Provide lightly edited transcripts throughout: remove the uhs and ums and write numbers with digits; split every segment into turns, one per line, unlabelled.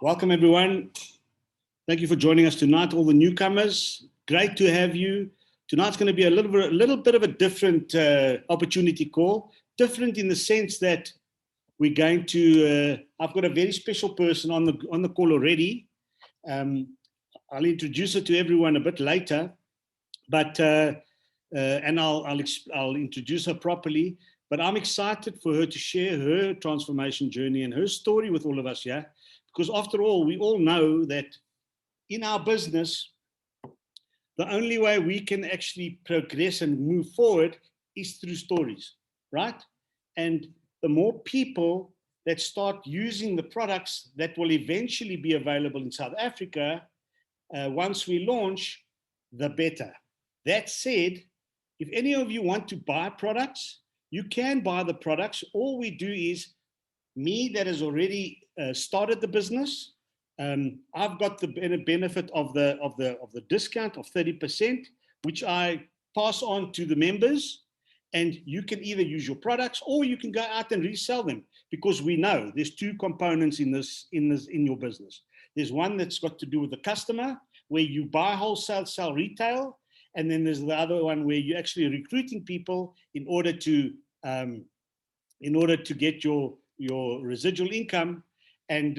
Welcome, everyone. Thank you for joining us tonight, all the newcomers. Great to have you. Tonight's going to be a little bit of a different opportunity call. Different in the sense that we're going to. I've got a very special person on the call already. I'll introduce her to everyone a bit later, but and I'll introduce her properly. But I'm excited for her to share her transformation journey and her story with all of us. Yeah. Because after all, we all know that in our business, the only way we can actually progress and move forward is through stories, right? And the more people that start using the products that will eventually be available in South Africa, once we launch, the better. That said, if any of you want to buy products, you can buy the products. All we do is, me that has already started the business, I've got the benefit of the discount of 30%, which I pass on to the members, and you can either use your products or you can go out and resell them, because we know there's two components in your business. There's one that's got to do with the customer, where you buy wholesale, sell retail, and then there's the other one where you're actually recruiting people in order to get your residual income and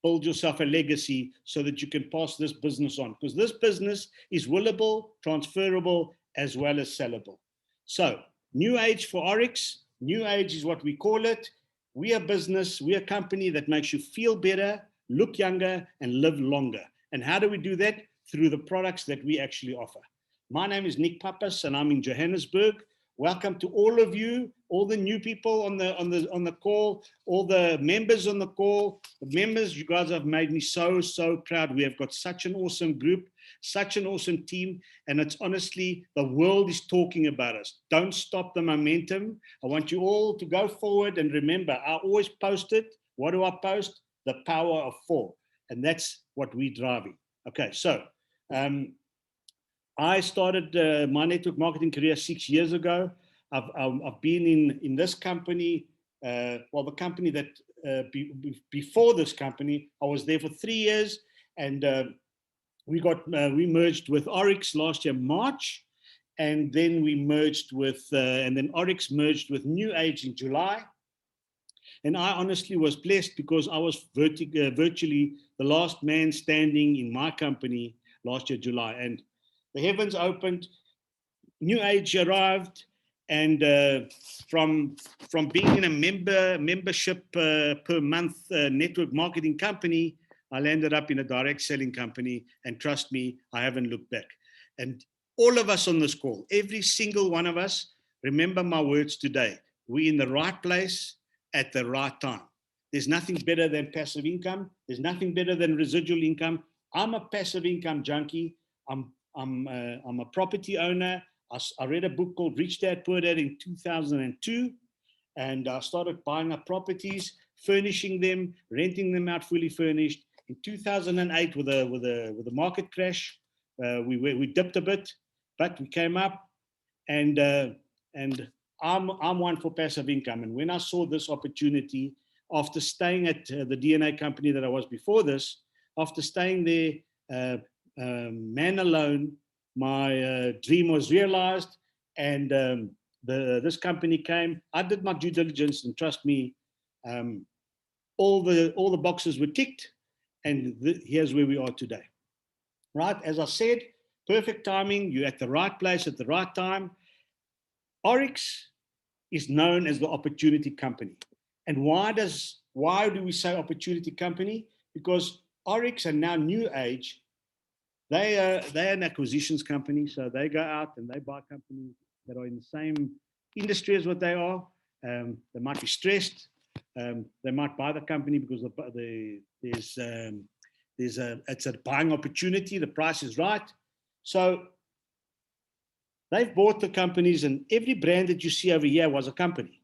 build yourself a legacy so that you can pass this business on, because this business is willable, transferable, as well as sellable. So new age for Oryx. New age is what we call it. We are business, we are a company that makes you feel better, look younger, and live longer. And how do we do that? Through the products that we actually offer. My name is Nick Pappas, and I'm in Johannesburg. Welcome to all of you, all the new people on the call, all the members on the call. The members, you guys have made me so proud. We have got such an awesome group, such an awesome team, and it's honestly, the world is talking about us. Don't stop the momentum. I want you all to go forward, and remember, I always post it. What do I post? The power of 4, and that's what we're driving. Okay, so I started my network marketing career 6 years ago. I've been in this company, the company that before this company, I was there for 3 years, and we merged with Oryx last year, March, and then we merged with, and then Oryx merged with New Age in July. And I honestly was blessed because I was virtually the last man standing in my company last year, July. And the heavens opened, New Age arrived, and from being in a membership per month network marketing company, I landed up in a direct selling company, and trust me, I haven't looked back. And all of us on this call, every single one of us, remember my words today. We're in the right place at the right time. There's nothing better than passive income. There's nothing better than residual income. I'm a passive income junkie. I'm a property owner. I read a book called Rich Dad Poor Dad in 2002, and I started buying up properties, furnishing them, renting them out fully furnished. In 2008, with a market crash, we dipped a bit, but we came up, and I'm one for passive income. And when I saw this opportunity, after staying at the DNA company that I was before this, after staying there, man alone, my dream was realized, and this company came. I did my due diligence, and trust me, all the boxes were ticked, and here's where we are today. Right, as I said, perfect timing. You're at the right place at the right time. Oryx is known as the opportunity company, and why do we say opportunity company? Because Oryx and now New Age, they're an acquisitions company, so they go out and they buy companies that are in the same industry as what they are. They might be stressed. They might buy the company because it's a buying opportunity. The price is right. So they've bought the companies, and every brand that you see over here was a company,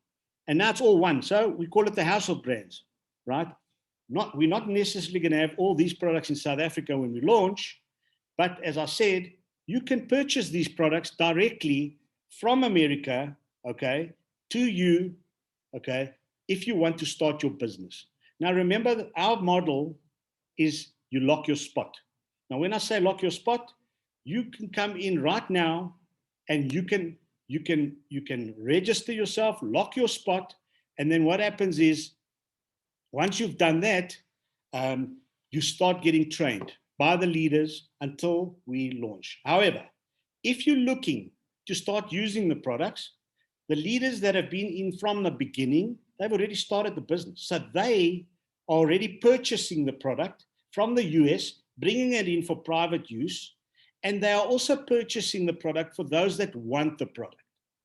and now it's all one. So we call it the house of brands, right? We're not necessarily going to have all these products in South Africa when we launch. But as I said, you can purchase these products directly from America, okay, to you, okay, if you want to start your business. Now, remember that our model is you lock your spot. Now, when I say lock your spot, you can come in right now and you can register yourself, lock your spot, and then what happens is once you've done that, you start getting trained by the leaders until we launch. However, if you're looking to start using the products, the leaders that have been in from the beginning, they've already started the business. So they are already purchasing the product from the US, bringing it in for private use, and they are also purchasing the product for those that want the product,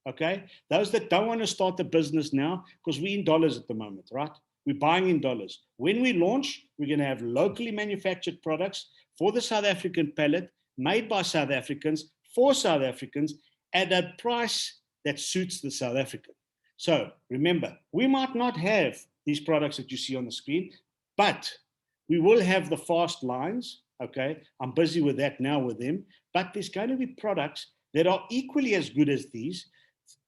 okay? Those that don't want to start the business now, because we're in dollars at the moment, right? We're buying in dollars. When we launch, we're going to have locally manufactured products for the South African palate, made by South Africans, for South Africans, at a price that suits the South African. So remember, we might not have these products that you see on the screen, but we will have the fast lines, okay? I'm busy with that now with them, but there's going to be products that are equally as good as these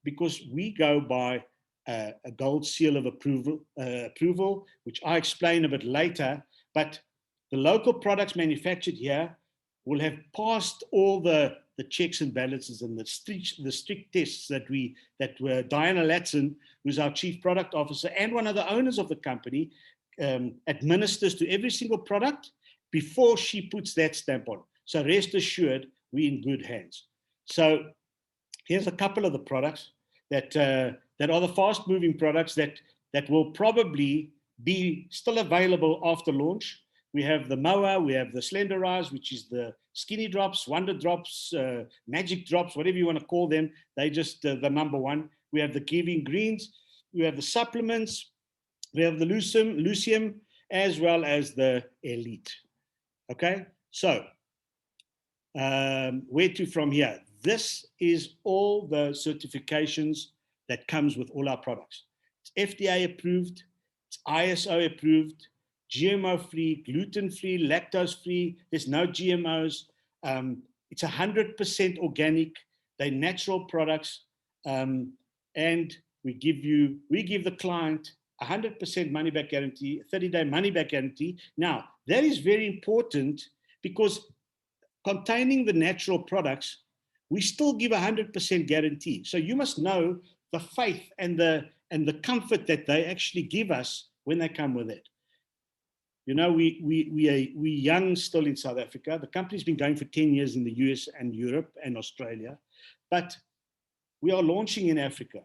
because we go by a gold seal of approval, which I explain a bit later, but the local products manufactured here will have passed all the checks and balances and the strict tests that were Diana Latson, who's our chief product officer and one of the owners of the company, administers to every single product before she puts that stamp on. So rest assured, we're in good hands. So here's a couple of the products that are the fast-moving products that will probably be still available after launch. We have the Moa, we have the Slenderize, which is the skinny drops, wonder drops, magic drops, whatever you want to call them. They just the number one. We have the Giving Greens, we have the supplements, we have the Lucium, as well as the Elite. Okay, so where to from here? This is all the certifications that comes with all our products. It's FDA approved, it's ISO approved, GMO-free, gluten-free, lactose-free, there's no GMOs. It's 100% organic, they're natural products, and we give the client 100% money-back guarantee, 30-day money-back guarantee. Now, that is very important because containing the natural products, we still give 100% guarantee. So you must know the faith and the comfort that they actually give us when they come with it. You know, we young still in South Africa. The company's been going for 10 years in the US and Europe and Australia, but we are launching in Africa.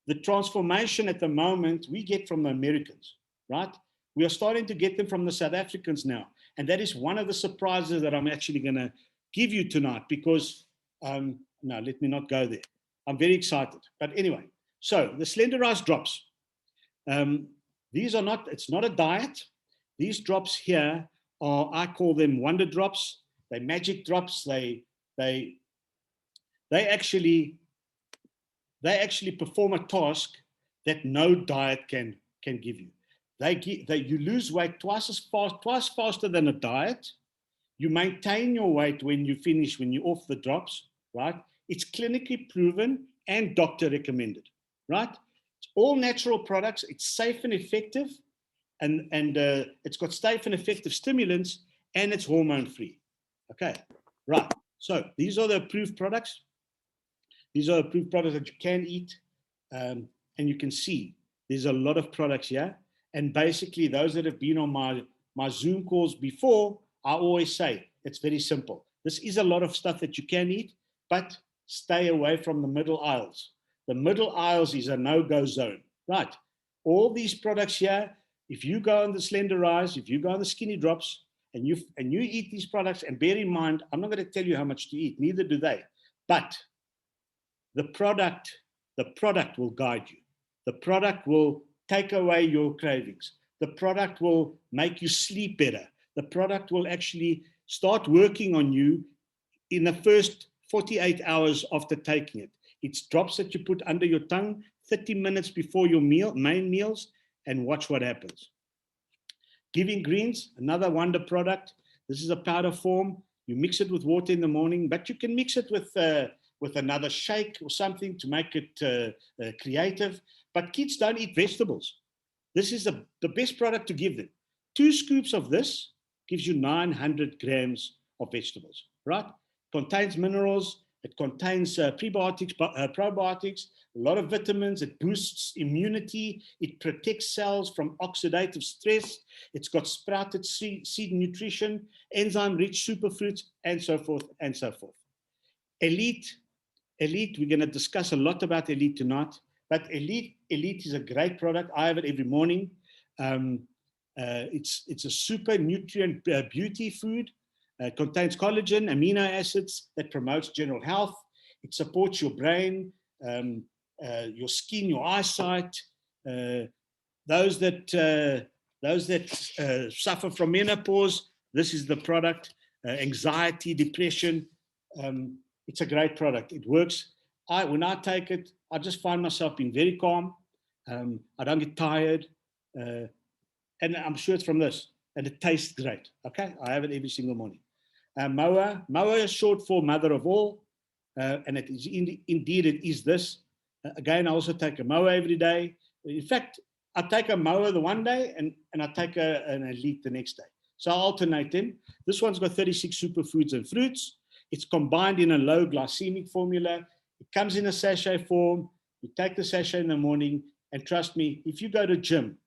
The transformation at the moment we get from the Americans, right? We are starting to get them from the South Africans now. And that is one of the surprises that I'm actually going to give you tonight because, no, let me not go there. I'm very excited. But anyway, so the Slenderize drops. These are not, it's not a diet. These drops here are, I call them wonder drops. They're magic drops. They actually perform a task that no diet can give you. You lose weight twice faster than a diet. You maintain your weight when you're off the drops, right? It's clinically proven and doctor recommended, right? It's all natural products. It's safe and effective. And it's got safe and effective stimulants, and it's hormone-free. Okay, right. So these are the approved products. These are approved products that you can eat, and you can see there's a lot of products here. And basically, those that have been on my Zoom calls before, I always say it's very simple. This is a lot of stuff that you can eat, but stay away from the middle aisles. The middle aisles is a no-go zone, right? All these products here. If you go on the Slenderize, if you go on the skinny drops, and you eat these products, and bear in mind, I'm not going to tell you how much to eat, neither do they. But the product will guide you. The product will take away your cravings. The product will make you sleep better. The product will actually start working on you in the first 48 hours after taking it. It's drops that you put under your tongue 30 minutes before your main meals, and watch what happens. Giving Greens, another wonder product. This is a powder form. You mix it with water in the morning, but you can mix it with another shake or something to make it creative. But kids don't eat vegetables. This is the best product to give them. 2 scoops of this gives you 900 grams of vegetables, right? Contains minerals, it contains prebiotics, probiotics, a lot of vitamins, it boosts immunity, it protects cells from oxidative stress, it's got sprouted seed nutrition, enzyme-rich superfruits, and so forth, and so forth. Elite, we're going to discuss a lot about Elite tonight, but Elite is a great product. I have it every morning. It's a super nutrient beauty food. Contains collagen, amino acids that promotes general health. It supports your brain, your skin, your eyesight. Those that suffer from menopause, this is the product. Anxiety, depression. It's a great product. It works. When I take it, I just find myself being very calm. I don't get tired. And I'm sure it's from this. And it tastes great. Okay, I have it every single morning. Moa is short for mother of all, and it is indeed it is this. Again, I also take a Moa every day. In fact, I take a Moa the one day and I take an Elite the next day. So I alternate them. This one's got 36 superfoods and fruits. It's combined in a low glycemic formula. It comes in a sachet form. You take the sachet in the morning, and trust me, if you go to gym,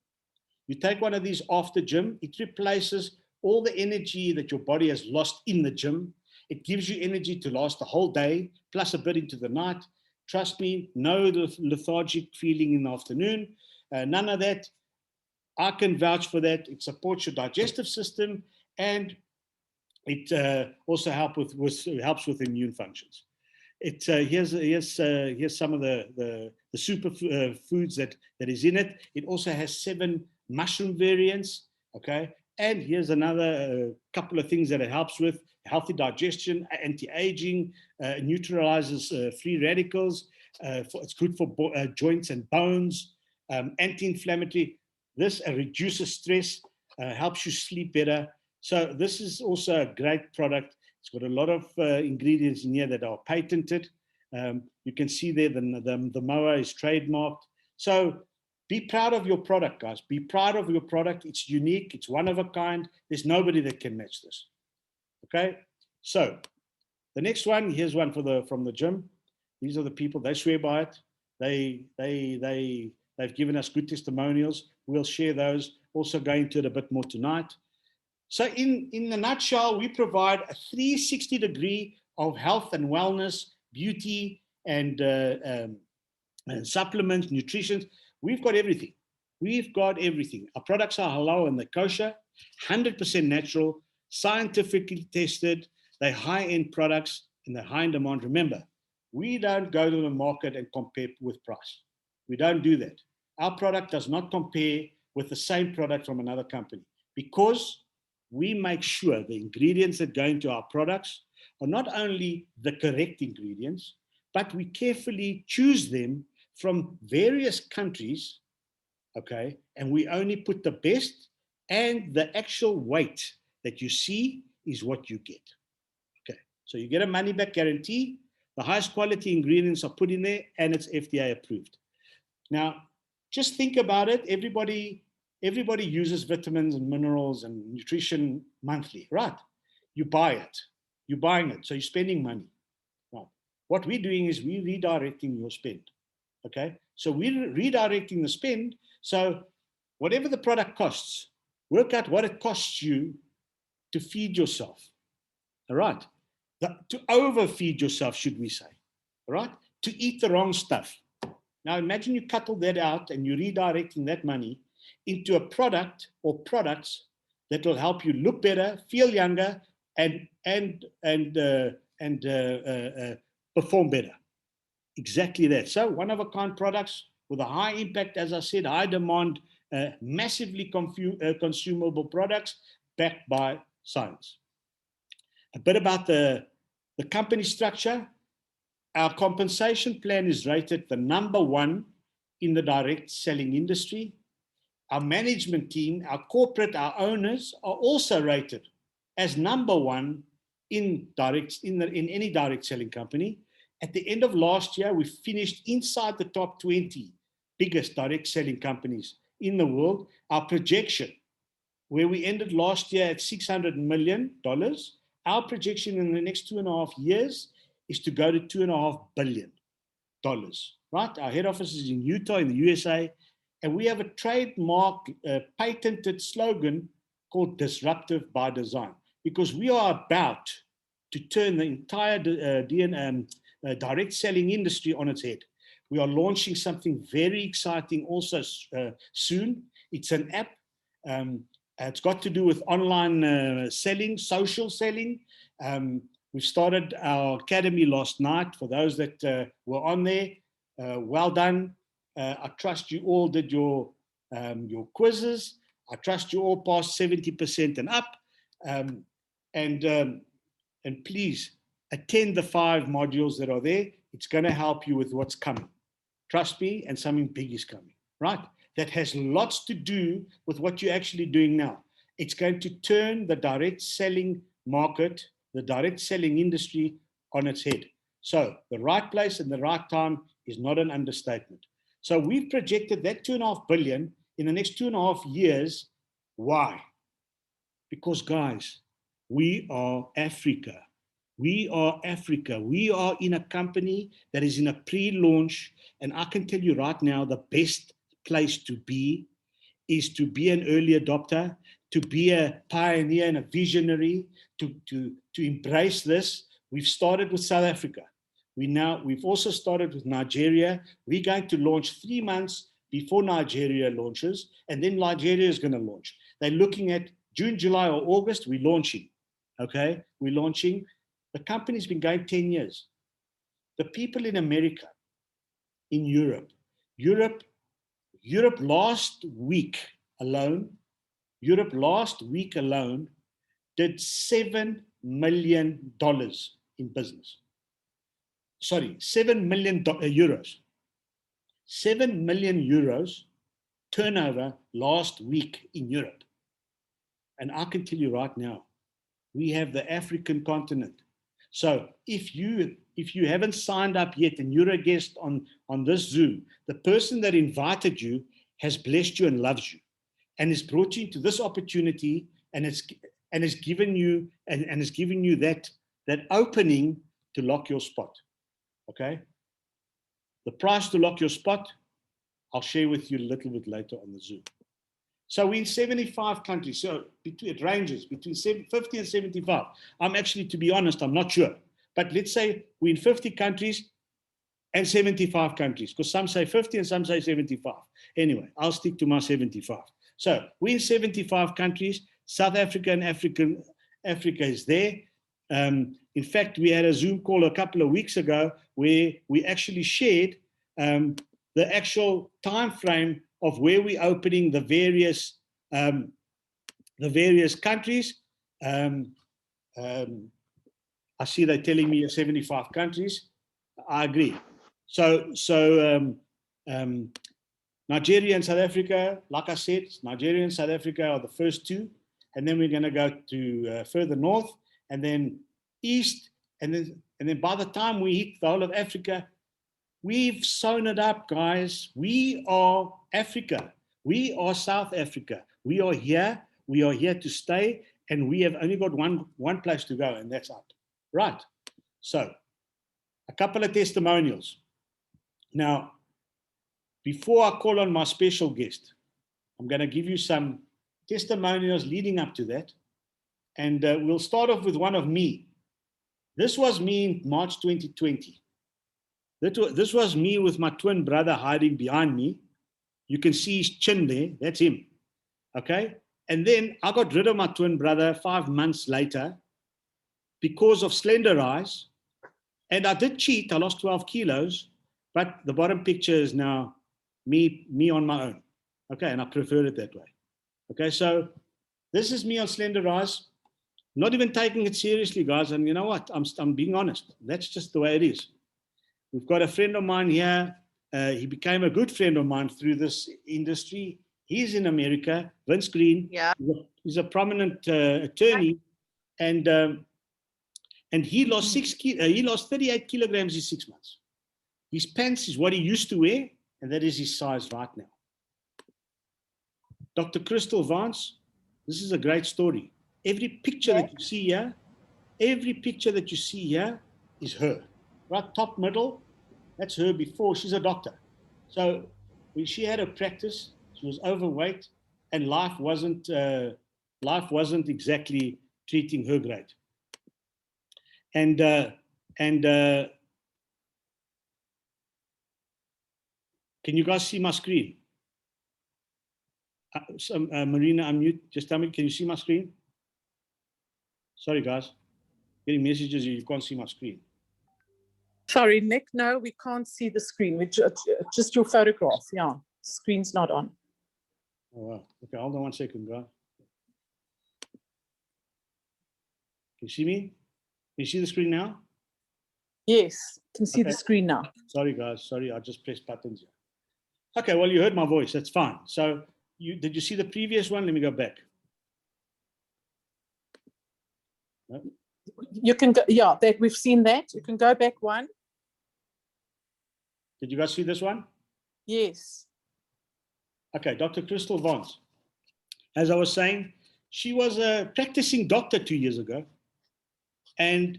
you take one of these after gym, it replaces all the energy that your body has lost in the gym. It gives you energy to last the whole day, plus a bit into the night. Trust me, no lethargic feeling in the afternoon. None of that. I can vouch for that. It supports your digestive system, and it also helps with immune functions. Here's some of the super foods that is in it. It also has 7 mushroom variants. Okay. And here's another couple of things that it helps with: healthy digestion, anti-aging, neutralizes free radicals. It's good for joints and bones, anti-inflammatory. This reduces stress, helps you sleep better. So this is also a great product. It's got a lot of ingredients in here that are patented. You can see there the Moa is trademarked. So be proud of your product, guys. Be proud of your product. It's unique. It's one of a kind. There's nobody that can match this. Okay. So the next one, here's one from the gym. These are the people. They swear by it. They've given us good testimonials. We'll share those. Also go into it a bit more tonight. So in the nutshell, we provide a 360-degree of health and wellness, beauty, and supplements, nutrition. We've got everything. We've got everything. Our products are halal and they're kosher, 100% natural, scientifically tested. They're high-end products and they're high in demand. Remember, we don't go to the market and compare with price. We don't do that. Our product does not compare with the same product from another company, because we make sure the ingredients that go into our products are not only the correct ingredients, but we carefully choose them from various countries, okay? And we only put the best, and the actual weight that you see is what you get, okay? So you get a money-back guarantee. The highest quality ingredients are put in there, and it's FDA approved. Now, just think about it. Everybody uses vitamins and minerals and nutrition monthly, right? You buy it. You're buying it, so you're spending money. Right. What we're doing is we're redirecting your spend, okay? So we're redirecting the spend. So whatever the product costs, work out what it costs you to feed yourself, all right? To overfeed yourself, should we say, all right? To eat the wrong stuff. Now imagine you cut all that out and you're redirecting that money into a product or products that will help you look better, feel younger, and perform better. Exactly that. So one-of-a-kind products with a high impact, as I said, high demand, massively consumable products backed by science. A bit about the company structure. Our compensation plan is rated the #1 in the direct selling industry. Our management team, our corporate, our owners are also rated as #1 in any direct selling company. At the end of last year, we finished inside the top 20 biggest direct selling companies in the world. Our projection where we ended last year at $600 million. Our projection in the next 2.5 years is to go to $2.5 billion. Right? Our head office is in Utah, in the USA, and we have a trademark, patented slogan called Disruptive by Design, because we are about to turn the entire direct selling industry on its head. We are launching something very exciting also soon. It's an app. It's got to do with online selling, social selling. We've started our academy last night. For those that were on there, well done. I trust you all did your quizzes. I trust you all passed 70% and up. And please attend the 5 modules that are there. It's going to help you with what's coming. Trust me, and something big is coming, right? That has lots to do with what you're actually doing now. It's going to turn the direct selling market, the direct selling industry on its head. So the right place and the right time is not an understatement. So we've projected that $2.5 billion in the next 2.5 years. Why? Because, guys, we are Africa. We are Africa. We are in a company that is in a pre-launch, and I can tell you right now, the best place to be is to be an early adopter, to be a pioneer and a visionary, to embrace this. We've started with South Africa. We've also started with Nigeria. We're going to launch 3 months before Nigeria launches, and then Nigeria is going to launch. They're looking at June, July, or August. We're launching. Okay, we're launching. The company's been going 10 years. The people in America, in Europe last week alone did $7 million in business. Sorry, 7 million euros. 7 million euros turnover last week in Europe. And I can tell you right now, we have the African continent. So if you haven't signed up yet and you're a guest on this Zoom, the person that invited you has blessed you and loves you and has brought you into this opportunity, and has given you that opening to lock your spot. Okay? The price to lock your spot, I'll share with you a little bit later on the Zoom. So we're in 75 countries. So it ranges between 50 and 75. I'm actually, to be honest, I'm not sure. But let's say we're in 50 countries and 75 countries, because some say 50 and some say 75. Anyway, I'll stick to my 75. So we're in 75 countries. South Africa and Africa is there. In fact, we had a Zoom call a couple of weeks ago where we actually shared the actual time frame of where we're opening the various countries. I see they're telling me 75 countries. I agree. So Nigeria and South Africa, like I said, Nigeria and South Africa are the first 2, and then we're going to go to further north, and then east, and then by the time we hit the whole of Africa, we've sewn it up, guys. We are Africa. We are South Africa. We are here. We are here to stay, and we have only got one place to go, and that's up. Right. So, a couple of testimonials. Now, before I call on my special guest, I'm going to give you some testimonials leading up to that, and we'll start off with one of me. This was me in March 2020. This was me with my twin brother hiding behind me. You can see his chin there. That's him. Okay? And then I got rid of my twin brother 5 months later because of slender eyes. And I did cheat. I lost 12 kilos. But the bottom picture is now me on my own. Okay? And I prefer it that way. Okay? So this is me on slender eyes. Not even taking it seriously, guys. And you know what? I'm being honest. That's just the way it is. We've got a friend of mine here. He became a good friend of mine through this industry. He's in America, Vince Green.
Yeah.
He's a prominent attorney, and he lost 38 kilograms in 6 months. His pants is what he used to wear, and that is his size right now. Dr. Crystal Vance, This is a great story. Every picture that you see here, every picture that you see here is her. Right, top middle, that's her before. She's a doctor. So when she had her practice, she was overweight, and life wasn't exactly treating her great. And can you guys see my screen? Marina, unmute. Just tell me, can you see my screen? Sorry, guys. Getting messages, you can't see my screen.
Sorry, Nick, no, we can't see the screen. Just your photograph, yeah. Screen's not on.
Oh, wow. Okay, hold on 1 second, guys. Can you see me? Can you see the screen now?
Yes, can see the screen now.
Sorry, guys. Sorry, I just pressed buttons here. Okay, well, you heard my voice. That's fine. So did you see the previous one? Let me go back. No?
You can go, yeah, that we've seen that. You can go back one.
Did you guys see this one?
Yes.
Okay, Dr. Crystal Vons. As I was saying, she was a practicing doctor 2 years ago. And,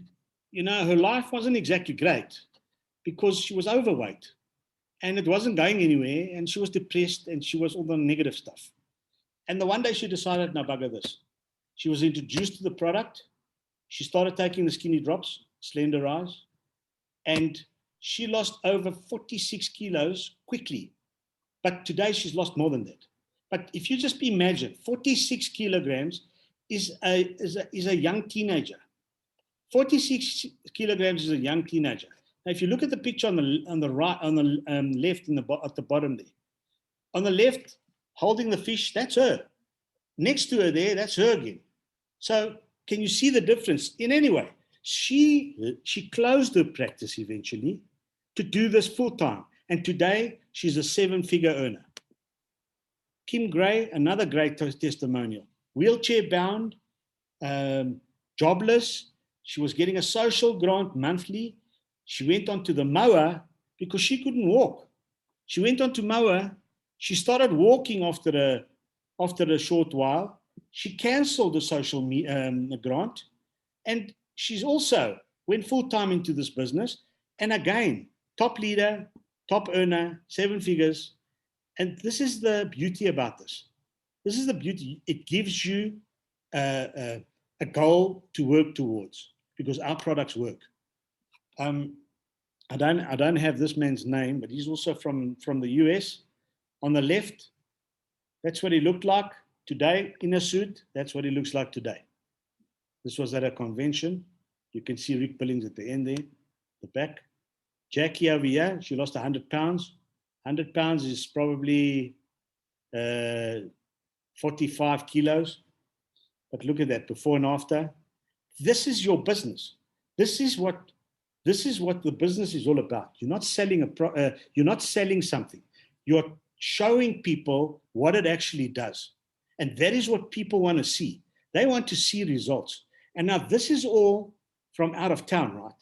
you know, her life wasn't exactly great because she was overweight and it wasn't going anywhere. And she was depressed and she was all the negative stuff. And the one day she decided, no, bugger this. She was introduced to the product. She started taking the skinny drops, Slender Rise, and she lost over 46 kilos quickly. But today she's lost more than that. But if you just imagine, 46 kilograms is a young teenager. 46 kilograms is a young teenager. Now, if you look at the picture on the right, on the left, at the bottom there, on the left, holding the fish, that's her. Next to her there, that's her again. So can you see the difference? In any way, she closed her practice eventually to do this full time. And today, she's a 7-figure earner. Kim Gray, another great testimonial. Wheelchair bound, jobless. She was getting a social grant monthly. She went on to the mower because she couldn't walk. She went on to mower. She started walking after a short while. She canceled the social grant. And she's also went full-time into this business. And again, top leader, top earner, 7 figures. And this is the beauty about this. This is the beauty. It gives you a goal to work towards because our products work. I don't have this man's name, but he's also from the US. On the left, that's what he looked like today in a suit. That's what he looks like today. This was at a convention. You can see Rick Billings at the end there, the back. Jackie over here, she lost 100 pounds. 100 pounds is probably 45 kilos. But look at that, before and after. This is your business. This is what the business is all about. You're not selling you're not selling something. You're showing people what it actually does. And that is what people want to see. They want to see results. And now this is all from out of town, right?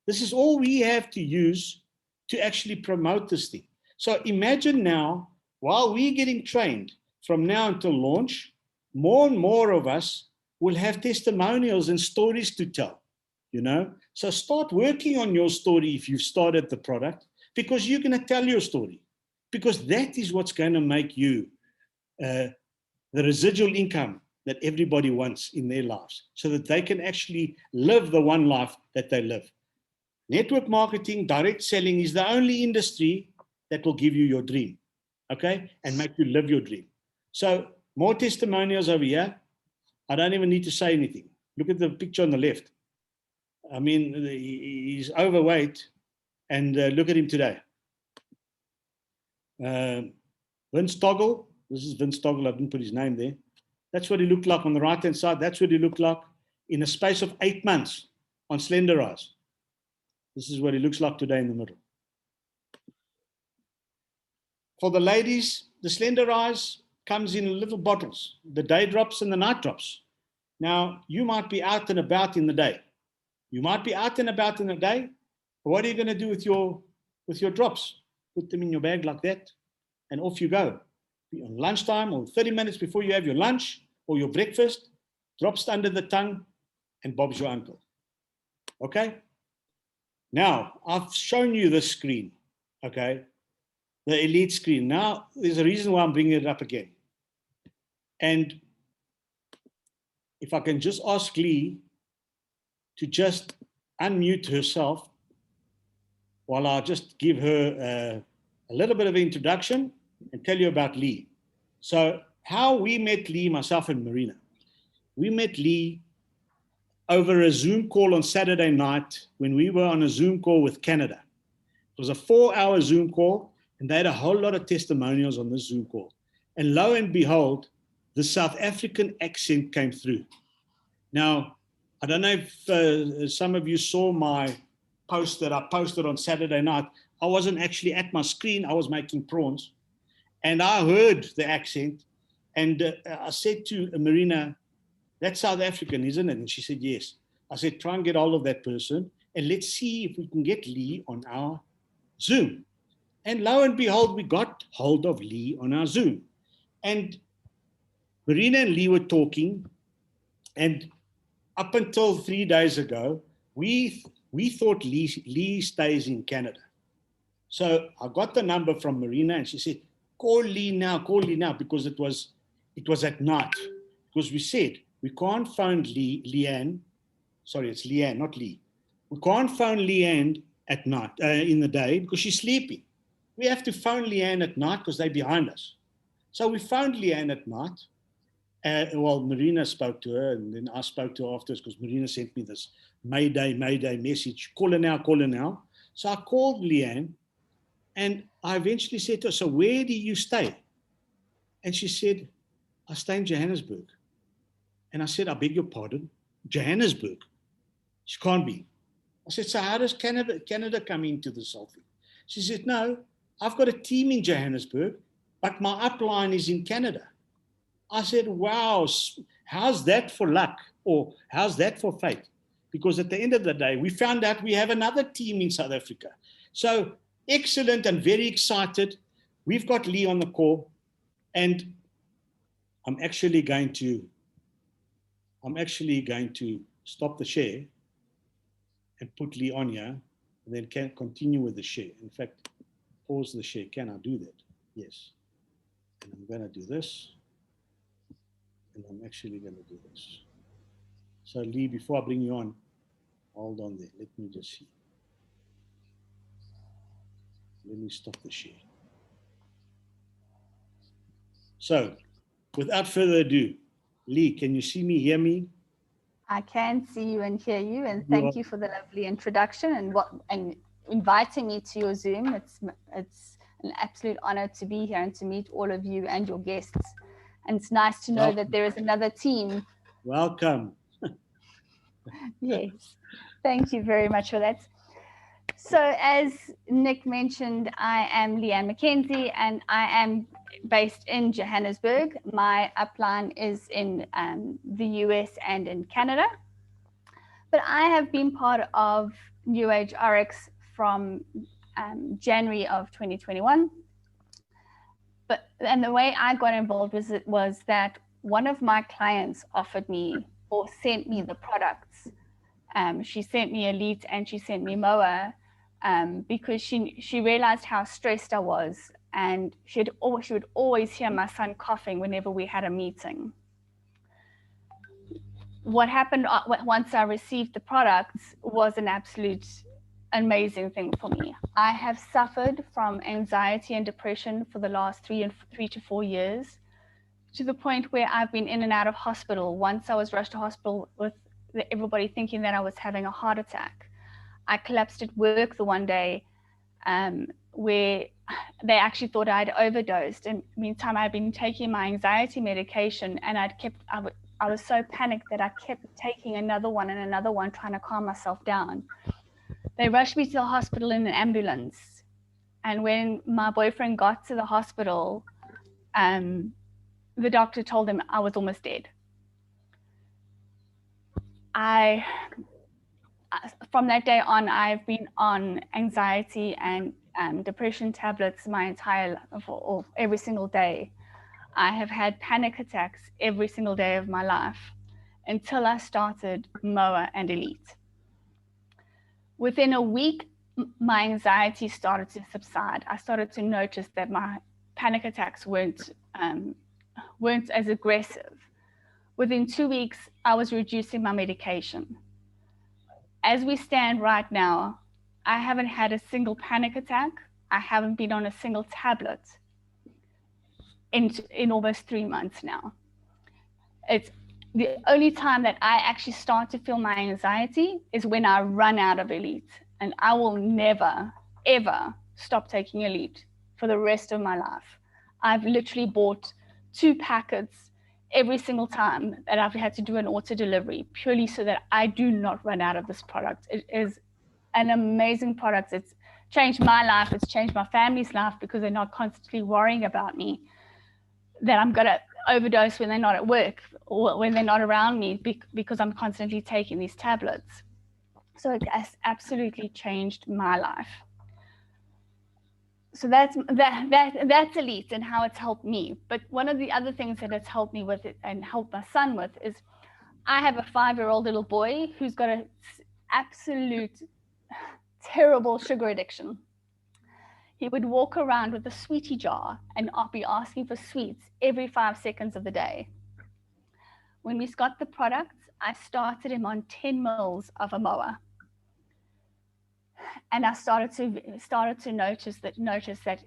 This is all we have to use to actually promote this thing. So imagine now, while we're getting trained from now until launch, more and more of us will have testimonials and stories to tell, you know? So start working on your story if you've started the product, because you're going to tell your story, because that is what's going to make you the residual income that everybody wants in their lives, so that they can actually live the one life that they live. Network marketing, direct selling is the only industry that will give you your dream, okay? And make you live your dream. So more testimonials over here. I don't even need to say anything. Look at the picture on the left. I mean, he's overweight, and look at him today. Vince Toggle, this is Vince Toggle, I didn't put his name there. That's what he looked like on the right-hand side. That's what he looked like in a space of 8 months on Slender Rise. This is what he looks like today in the middle. For the ladies, the Slender Rise comes in little bottles, the day drops and the night drops. Now, you might be out and about in the day. You might be out and about in the day. What are you going to do with your drops? Put them in your bag like that, and off you go. On lunchtime or 30 minutes before you have your lunch, or your breakfast, drops under the tongue, and Bob's your uncle. Okay? Now, I've shown you this screen, okay? The elite screen. Now, there's a reason why I'm bringing it up again. And if I can just ask Lee to just unmute herself while I just give her a little bit of introduction and tell you about Lee. So how we met Lee, myself and Marina. We met Lee over a Zoom call on Saturday night when we were on a Zoom call with Canada. It was a 4-hour Zoom call, and they had a whole lot of testimonials on this Zoom call. And lo and behold, the South African accent came through. Now, I don't know if some of you saw my post that I posted on Saturday night. I wasn't actually at my screen. I was making prawns. And I heard the accent. And I said to Marina, that's South African, isn't it? And she said, yes. I said, try and get hold of that person. And let's see if we can get Lee on our Zoom. And lo and behold, we got hold of Lee on our Zoom. And Marina and Lee were talking. And up until 3 days ago, we thought Lee stays in Canada. So I got the number from Marina and she said, call Lee now, because it was at night. Because we said, we can't phone Leanne. Sorry, it's Leanne, not Lee. We can't phone Leanne at night, in the day, because she's sleeping. We have to phone Leanne at night because they're behind us. So we phoned Leanne at night. Well, Marina spoke to her, and then I spoke to her afterwards because Marina sent me this Mayday message. Call her now. So I called Leanne, and I eventually said to her, so where do you stay? And she said, I stay in Johannesburg. And I said, I beg your pardon, Johannesburg? She can't be. I said, so how does Canada come into this whole thing? She said, no, I've got a team in Johannesburg, but my upline is in Canada. I said, wow, how's that for luck? Or how's that for fate? Because at the end of the day, we found out we have another team in South Africa. So excellent and very excited. We've got Lee on the call, and I'm actually going to stop the share and put Lee on here, and then can continue with the share. In fact, pause the share. Can I do that? Yes. And I'm going to do this. And I'm actually going to do this. So Lee, before I bring you on, hold on there. Let me just see. Let me stop the share. So without further ado, Lee, can you see me, hear me?
I can see you and hear you, and thank you for the lovely introduction and inviting me to your Zoom. It's an absolute honor to be here and to meet all of you and your guests. And it's nice to know that there is another team.
Welcome.
Yes, thank you very much for that. So as Nick mentioned, I am LEIGHANN MACKENZIE, and I am based in Johannesburg. My upline is in the US and in Canada. But I have been part of New Age RX from January of 2021. And the way I got involved was that one of my clients offered me or sent me the products. She sent me Elite and she sent me MOA because she realized how stressed I was, and she would always hear my son coughing whenever we had a meeting. What happened once I received the products was an absolute amazing thing for me. I have suffered from anxiety and depression for the last 3 to 4 years, to the point where I've been in and out of hospital. Once I was rushed to hospital with everybody thinking that I was having a heart attack. I collapsed at work the one day where they actually thought I'd overdosed. And meantime, I'd been taking my anxiety medication, and I was so panicked that I kept taking another one, trying to calm myself down. They rushed me to the hospital in an ambulance. And when my boyfriend got to the hospital, the doctor told him I was almost dead. From that day on, I've been on anxiety and depression tablets my entire life, or every single day. I have had panic attacks every single day of my life until I started Moa and Elite. Within a week, my anxiety started to subside. I started to notice that my panic attacks weren't as aggressive. Within 2 weeks, I was reducing my medication. As we stand right now, I haven't had a single panic attack. I haven't been on a single tablet in almost 3 months now. It's the only time that I actually start to feel my anxiety is when I run out of Elite, and I will never, ever stop taking Elite for the rest of my life. I've literally bought 2 packets every single time that I've had to do an auto delivery, purely so that I do not run out of this product. It is an amazing product. It's changed my life. It's changed my family's life, because they're not constantly worrying about me, that I'm going to overdose when they're not at work or when they're not around me, because I'm constantly taking these tablets. So it has absolutely changed my life. So that's Elite and how it's helped me. But one of the other things that it's helped me with and helped my son with is I have a 5-year-old little boy who's got an absolute terrible sugar addiction. He would walk around with a sweetie jar and be asking for sweets every 5 seconds of the day. When we got the products, I started him on 10 mils of Moa. And I started to notice that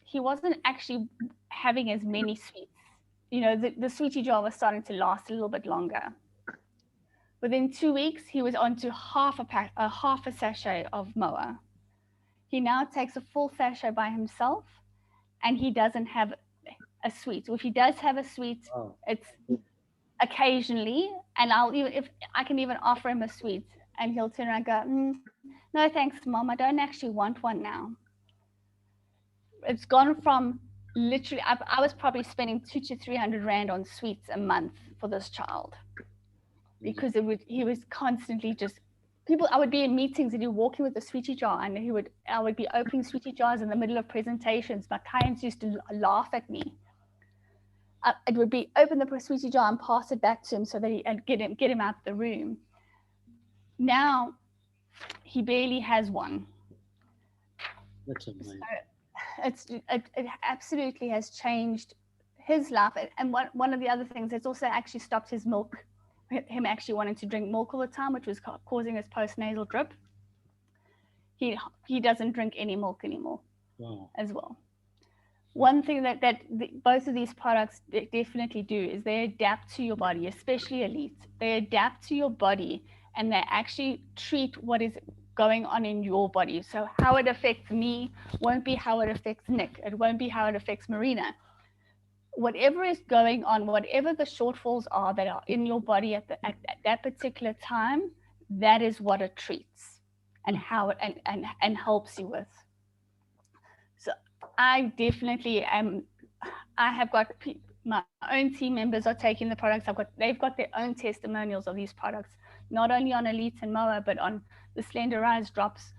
he wasn't actually having as many sweets. You know, the sweetie jar was starting to last a little bit longer. Within 2 weeks, he was on to half a sachet of Moa. He now takes a full sachet by himself, and he doesn't have a sweet. If he does have a sweet, it's occasionally, and if I can even offer him a sweet, and he'll turn around and go, no, thanks, Mom, I don't actually want one now. It's gone from literally, I was probably spending 200 to 300 Rand on sweets a month for this child, because he was constantly just, I would be in meetings and he'd walking with a sweetie jar, and I would be opening sweetie jars in the middle of presentations. My clients used to laugh at me. It would be open the sweetie jar and pass it back to him so that I'd get him out the room. Now he barely has one.
That's amazing.
So it absolutely has changed his life. And one of the other things, it's also actually stopped his milk, him actually wanting to drink milk all the time, which was causing his postnasal drip. He doesn't drink any milk anymore.
Wow.
As well. One thing that both of these products definitely do is they adapt to your body, especially Elite. They adapt to your body, and they actually treat what is going on in your body. So how it affects me won't be how it affects Nick. It won't be how it affects Marina. Whatever is going on, whatever the shortfalls are that are in your body at that particular time, that is what it treats and how it and helps you with. So I definitely am. I have got my own team members are taking the products. They've got their own testimonials of these products, not only on Elite and Moa, but on the Slender Rise drops,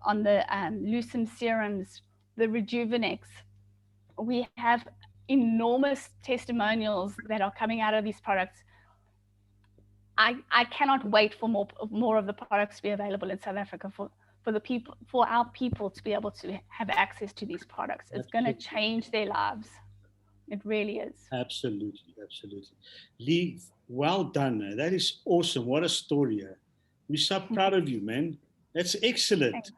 on the Lucem serums, the Rejuvenex. We have enormous testimonials that are coming out of these products. I cannot wait for more of the products to be available in South Africa for our people to be able to have access to these products. It's going to change their lives. It really is.
Absolutely, absolutely. Lee, well done. That is awesome. What a story. We're so proud of you, man. That's excellent.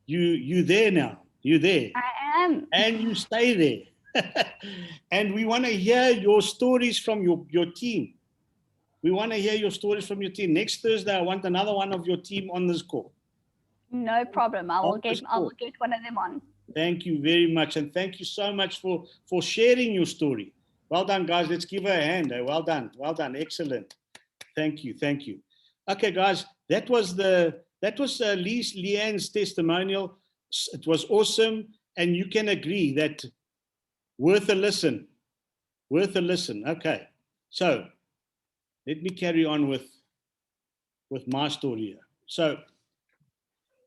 You there now. You're there.
I am.
And you stay there. And we want to hear your stories from your team. We want to hear your stories from your team. Next Thursday, I want another one of your team on this call.
No problem. I will get one of them on.
Thank you very much. And thank you so much for sharing your story. Well done, guys. Let's give her a hand. Well done. Well done. Excellent. Thank you. Thank you. Okay, guys, that was Leighan's testimonial. It was awesome. And you can agree that worth a listen. Worth a listen. Okay. So let me carry on with my story here. So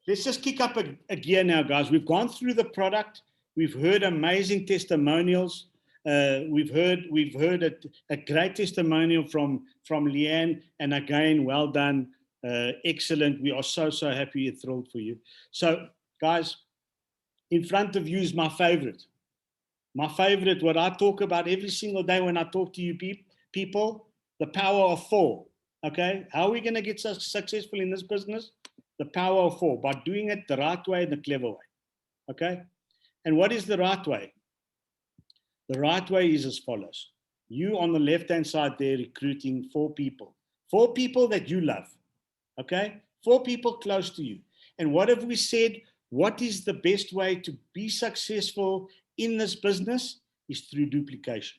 let's just kick up a gear now, guys. We've gone through the product. We've heard amazing testimonials. We've heard a great testimonial from Leanne, and again, well done, excellent. We are so happy and thrilled for you. So, guys, in front of you is my favorite. My favorite, what I talk about every single day when I talk to you people, the power of 4. Okay, how are we going to get successful in this business? The power of 4, by doing it the right way and the clever way. Okay, and what is the right way? The right way is as follows. You on the left-hand side there recruiting 4 people. 4 people that you love. Okay, 4 people close to you. And what have we said? What is the best way to be successful in this business is through duplication.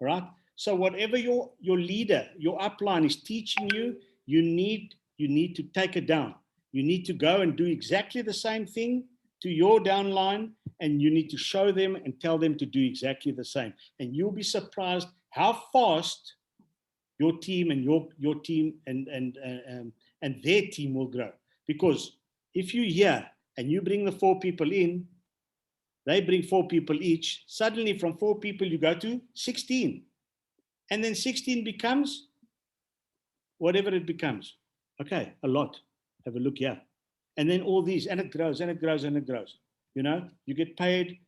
All right. So whatever your leader, your upline is teaching you, you need to take it down. You need to go and do exactly the same thing to your downline, and you need to show them and tell them to do exactly the same. And you'll be surprised how fast your team and your team and their team will grow. Because if you're here and you bring the 4 people in, they bring 4 people each. Suddenly from 4 people, you go to 16. And then 16 becomes whatever it becomes. Okay, a lot. Have a look here. And then all these, and it grows and it grows and it grows. You know, you get paid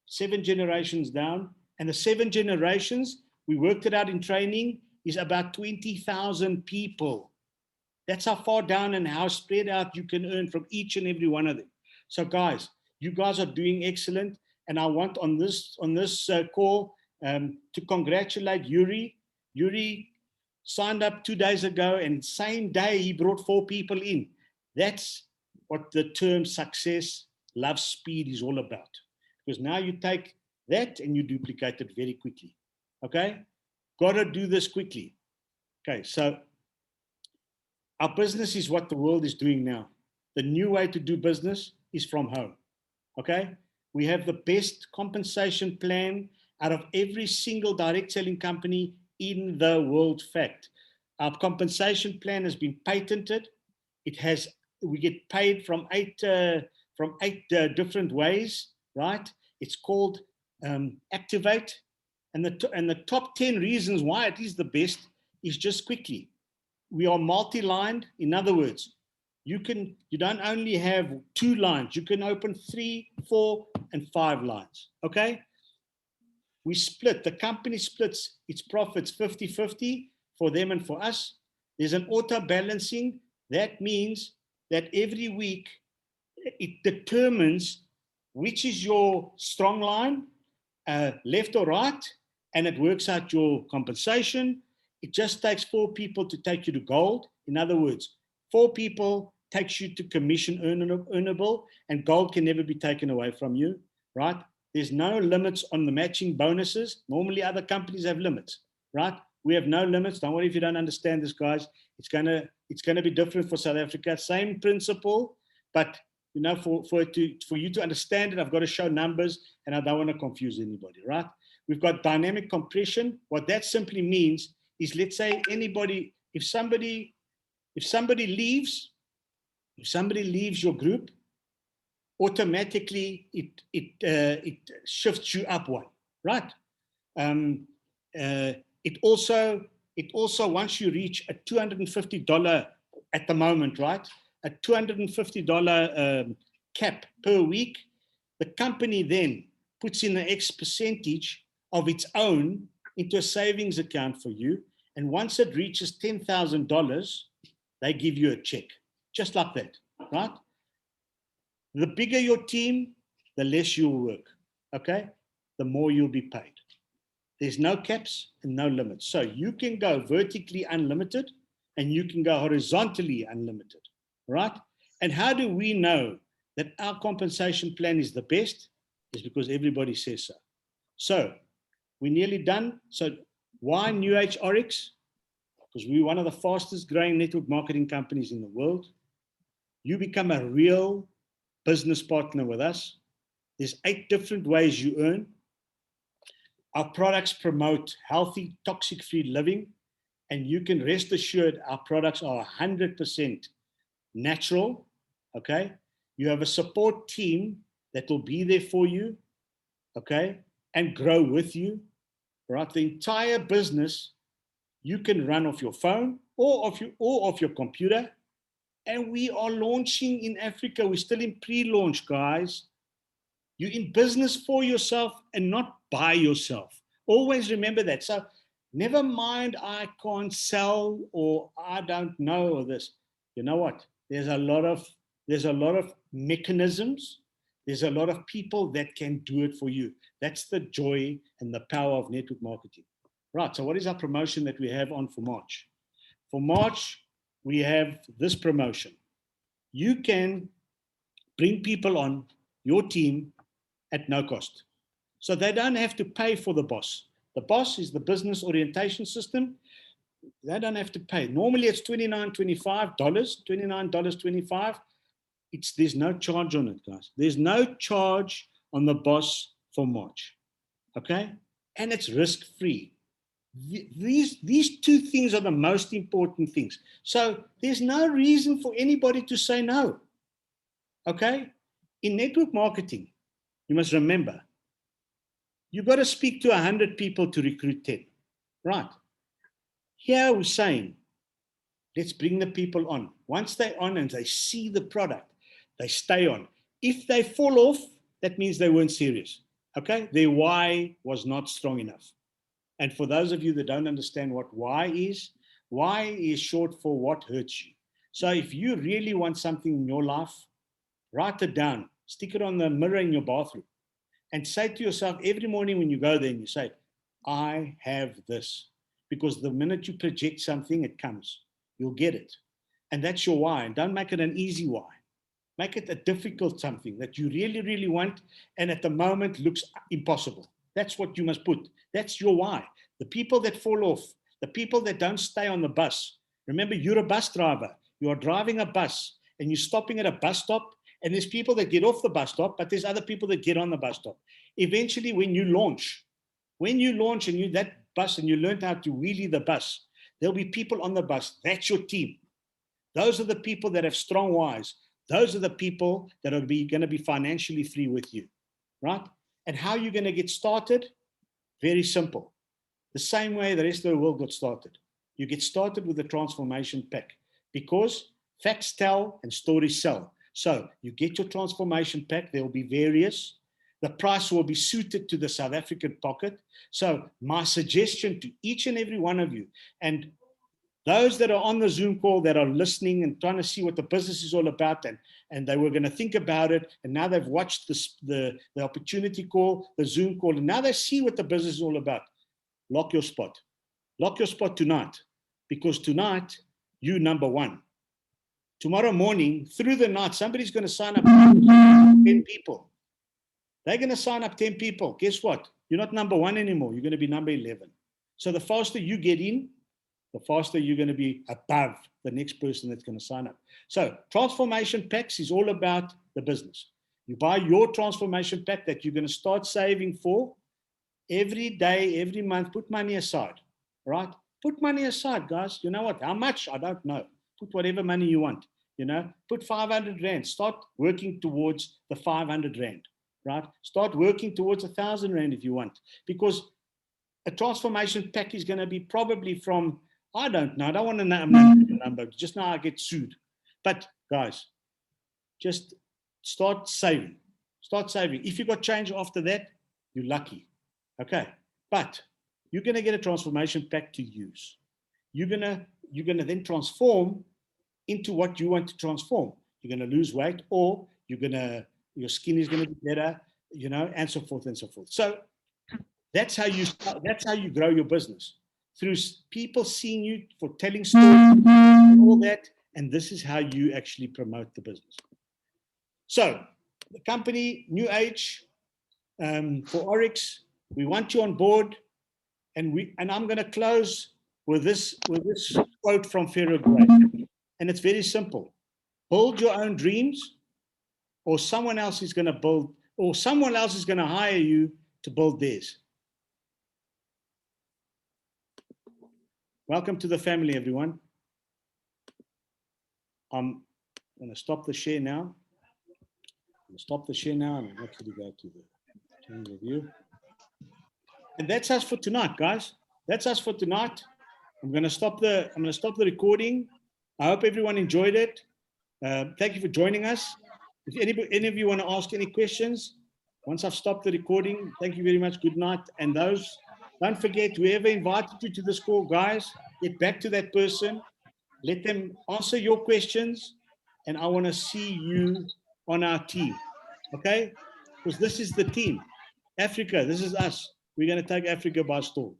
7 generations down. And the 7 generations, we worked it out in training, is about 20,000 people. That's how far down and how spread out you can earn from each and every one of them. So guys, you guys are doing excellent. And I want on this call to congratulate Yuri. Yuri signed up 2 days ago, and same day he brought 4 people in. That's what the term success, love, speed is all about. Because now you take that and you duplicate it very quickly. Okay? Got to do this quickly. Okay, so our business is what the world is doing now. The new way to do business is from home. Okay? We have the best compensation plan out of every single direct selling company in the world. Fact. Our compensation plan has been patented. We get paid from eight different ways, right? It's called Activate. And the top 10 reasons why it is the best is just quickly. We are multi-lined. In other words, you don't only have 2 lines, you can open 3, 4, and 5 lines. Okay? We split, the company splits its profits 50-50 for them and for us. There's an auto balancing. That means that every week it determines which is your strong line, left or right, and it works out your compensation. It just takes 4 people to take you to gold. In other words, 4 people takes you to commission earnable, and gold can never be taken away from you, right? There's no limits on the matching bonuses. Normally other companies have limits, right? We have no limits. Don't worry if you don't understand this, guys. It's gonna be different for South Africa. Same principle, but you know, for you to understand it, I've got to show numbers, and I don't want to confuse anybody, right? We've got dynamic compression. What that simply means is, let's say if somebody leaves your group, automatically it shifts you up 1, right? It also once you reach a $250 at the moment, right? A $250 cap per week, the company then puts in an X percentage of its own into a savings account for you. And once it reaches $10,000, they give you a check, just like that, right? The bigger your team, the less you'll work, okay? The more you'll be paid. There's no caps and no limits. So you can go vertically unlimited and you can go horizontally unlimited, right? And how do we know that our compensation plan is the best? Is because everybody says so. So we're nearly done. So why New Age Oryx? Because we're one of the fastest growing network marketing companies in the world. You become a real business partner with us. There's 8 different ways you earn. Our products promote healthy, toxic-free living, and you can rest assured our products are 100% natural, okay? You have a support team that will be there for you, okay, and grow with you. right? The entire business you can run off your phone or off your computer. And we are launching in Africa. We're still in pre-launch, guys. You're in business for yourself and not by yourself. Always remember that. So never mind, I can't sell or I don't know or this. You know what? There's a lot of mechanisms. There's a lot of people that can do it for you. That's the joy and the power of network marketing. Right. So what is our promotion that we have on for March? For March, we have this promotion. You can bring people on your team at no cost. So they don't have to pay for the boss. The boss is the business orientation system. They don't have to pay. Normally it's $29.25, $29.25. There's no charge on it, guys. There's no charge on the boss for March. Okay? And it's risk-free. These two things are the most important things. So there's no reason for anybody to say no. Okay? In network marketing, you must remember, you've got to speak to 100 people to recruit 10. Right? Here we're saying, let's bring the people on. Once they're on and they see the product, they stay on. If they fall off, that means they weren't serious. Okay? Their why was not strong enough. And for those of you that don't understand what why is short for what hurts you. So if you really want something in your life, write it down, stick it on the mirror in your bathroom, and say to yourself every morning when you go there and you say, I have this. Because the minute you project something, it comes. You'll get it. And that's your why. And don't make it an easy why. Make it a difficult something that you really, really want and at the moment looks impossible. That's what you must put. That's your why. The people that fall off, the people that don't stay on the bus. Remember, you're a bus driver. You are driving a bus and you're stopping at a bus stop and there's people that get off the bus stop, but there's other people that get on the bus stop. Eventually, when you launch and you that bus and you learn how to wheelie the bus, there'll be people on the bus. That's your team. Those are the people that have strong whys. Those are the people that are going to be financially free with you, right? And how you're going to get started? Very simple. The same way the rest of the world got started. You get started with the transformation pack because facts tell and stories sell. So you get your transformation pack. There will be various. The price will be suited to the South African pocket. So my suggestion to each and every one of you, and those that are on the Zoom call that are listening and trying to see what the business is all about, and they were going to think about it, and now they've watched the opportunity call, the Zoom call, and now they see what the business is all about. Lock your spot. Lock your spot tonight, because tonight, you number one. Tomorrow morning, through the night, somebody's going to sign up 10 people. They're going to sign up 10 people. Guess what? You're not number one anymore. You're going to be number 11. So the faster you get in, the faster you're going to be above the next person that's going to sign up. So transformation packs is all about the business. You buy your transformation pack that you're going to start saving for every day, every month. Put money aside, right? Put money aside, guys. You know what? How much? I don't know. Put whatever money you want, Put 500 Rand. Start working towards the 500 Rand, right? Start working towards 1,000 Rand if you want, because a transformation pack is going to be probably from, I don't know. I don't want to know the number. Just now I get sued. But guys, just start saving. Start saving. If you got change after that, you're lucky. Okay. But you're going to get a transformation pack to use. You're going to then transform into what you want to transform. You're going to lose weight, or your skin is going to be better, and so forth and so forth. So that's how you grow your business, through people seeing you, for telling stories, all that, and this is how you actually promote the business. So the company, New Age, for Oryx, we want you on board, and I'm going to close with this quote from Pharaoh Gray, and it's very simple: build your own dreams, or someone else is going to build, or someone else is going to hire you to build theirs. Welcome to the family, everyone. I'm going to stop the share now. I'm going to stop the share now and actually go to the change of view. And that's us for tonight, guys. That's us for tonight. I'm going to stop the recording. I hope everyone enjoyed it. Thank you for joining us. If any of you want to ask any questions, once I've stopped the recording, thank you very much. Good night. And those, don't forget, whoever invited you to this call, guys, get back to that person. Let them answer your questions. And I want to see you on our team. Okay? Because this is the team. Africa, this is us. We're going to take Africa by storm.